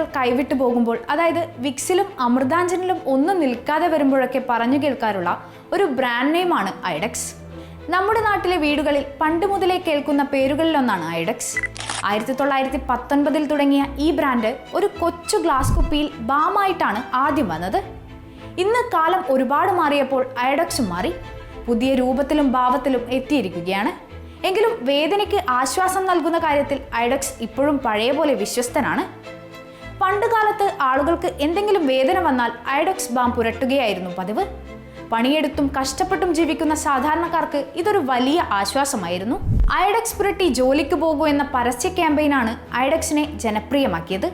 കൈവിട്ടു പോകുമ്പോൾ, അതായത് വിക്സിലും അമൃതാഞ്ജനിലും ഒന്നും നിൽക്കാതെ വരുമ്പോഴൊക്കെ പറഞ്ഞു കേൾക്കാറുള്ള ഒരു ബ്രാൻഡ് നെയിമാണ് ഐഡെക്സ്. നമ്മുടെ നാട്ടിലെ വീടുകളിൽ പണ്ട് മുതലേ കേൾക്കുന്ന പേരുകളിലൊന്നാണ് ഐഡെക്സ്. 1919 തുടങ്ങിയ ഈ ബ്രാൻഡ് ഒരു കൊച്ചു ഗ്ലാസ് കുപ്പിയിൽ ബാമായിട്ടാണ് ആദ്യം വന്നത്. ഇന്ന് കാലം ഒരുപാട് മാറിയപ്പോൾ ഐഡെക്സും മാറി പുതിയ രൂപത്തിലും ഭാവത്തിലും എത്തിയിരിക്കുകയാണ്. എങ്കിലും വേദനയ്ക്ക് ആശ്വാസം നൽകുന്ന കാര്യത്തിൽ ഐഡെക്സ് ഇപ്പോഴും പഴയ പോലെ വിശ്വസ്തനാണ്. പണ്ടുകാലത്ത് ആളുകൾക്ക് എന്തെങ്കിലും വേദന വന്നാൽ ഐഡെക്സ് ബാം പുരട്ടുകയായിരുന്നു പതിവ്. പണിയെടുത്തും കഷ്ടപ്പെട്ടും ജീവിക്കുന്ന സാധാരണക്കാർക്ക് ഇതൊരു വലിയ ആശ്വാസമായിരുന്നു. ഐഡെക്സ് പുരട്ടി ജോലിക്ക് പോകൂ എന്ന പരസ്യ ക്യാമ്പയിനാണ് ഐഡെക്സിനെ ജനപ്രിയമാക്കിയത്.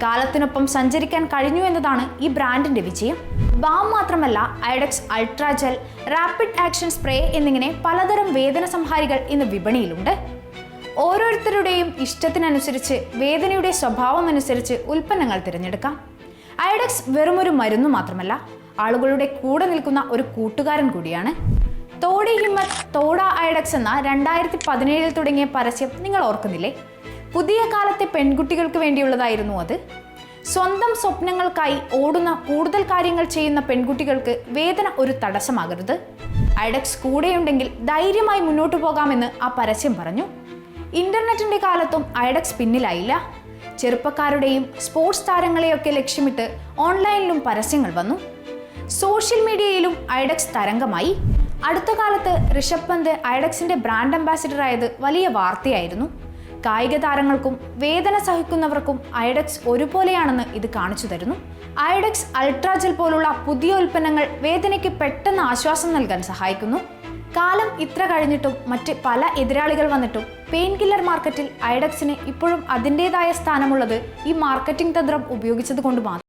കാലത്തിനൊപ്പം സഞ്ചരിക്കാൻ കഴിഞ്ഞു എന്നതാണ് ഈ ബ്രാൻഡിന്റെ വിജയം. ബാം മാത്രമല്ല, ഐഡെക്സ് ultra gel, rapid action spray എന്നിങ്ങനെ പലതരം വേദന സംഹാരികൾ ഇന്ന് വിപണിയിലുണ്ട്. ഓരോരുത്തരുടെയും ഇഷ്ടത്തിനനുസരിച്ച്, വേദനയുടെ സ്വഭാവം അനുസരിച്ച് ഉൽപ്പന്നങ്ങൾ തിരഞ്ഞെടുക്കാം. ഐഡെക്സ് വെറുമൊരു മരുന്ന് മാത്രമല്ല, ആളുകളുടെ കൂടെ നിൽക്കുന്ന ഒരു കൂട്ടുകാരൻ കൂടിയാണ്. തോടി ഹിമ്മത്ത് തോട ഐഡെക്സ് എന്ന 2017 തുടങ്ങിയ പരസ്യം നിങ്ങൾ ഓർക്കുന്നില്ലേ? പുതിയ കാലത്തെ പെൺകുട്ടികൾക്ക് വേണ്ടിയുള്ളതായിരുന്നു അത്. സ്വന്തം സ്വപ്നങ്ങൾക്കായി ഓടുന്ന, കൂടുതൽ കാര്യങ്ങൾ ചെയ്യുന്ന പെൺകുട്ടികൾക്ക് വേദന ഒരു തടസ്സമാകരുത്. ഐഡെക്സ് കൂടെയുണ്ടെങ്കിൽ ധൈര്യമായി മുന്നോട്ടു പോകാമെന്ന് ആ പരസ്യം പറഞ്ഞു. ഇന്റർനെറ്റിന്റെ കാലത്തും ഐഡെക്സ് പിന്നിലായില്ല. ചെറുപ്പക്കാരുടെയും സ്പോർട്സ് താരങ്ങളെയൊക്കെ ലക്ഷ്യമിട്ട് ഓൺലൈനിലും പരസ്യങ്ങൾ വന്നു. സോഷ്യൽ മീഡിയയിലും ഐഡെക്സ് തരംഗമായി. അടുത്ത കാലത്ത് ഋഷഭ് പന്ത് ഐഡെക്സിന്റെ ബ്രാൻഡ് അംബാസിഡർ ആയത് വലിയ വാർത്തയായിരുന്നു. കായിക താരങ്ങൾക്കും വേദന സഹിക്കുന്നവർക്കും ഐഡെക്സ് ഒരുപോലെയാണെന്ന് ഇത് കാണിച്ചു തരുന്നു. ഐഡെക്സ് അൾട്രാ ജെൽ പോലുള്ള പുതിയ ഉൽപ്പന്നങ്ങൾ വേദനയ്ക്ക് പെട്ടെന്ന് ആശ്വാസം നൽകാൻ സഹായിക്കുന്നു. കാലം ഇത്ര കഴിഞ്ഞിട്ടും മറ്റ് പല എതിരാളികൾ വന്നിട്ടും പെയിൻ കില്ലർ മാർക്കറ്റിൽ ഐഡെക്സിന് ഇപ്പോഴും അതിൻ്റെതായ സ്ഥാനമുള്ളത് ഈ മാർക്കറ്റിംഗ് തന്ത്രം ഉപയോഗിച്ചത് കൊണ്ട് മാത്രം.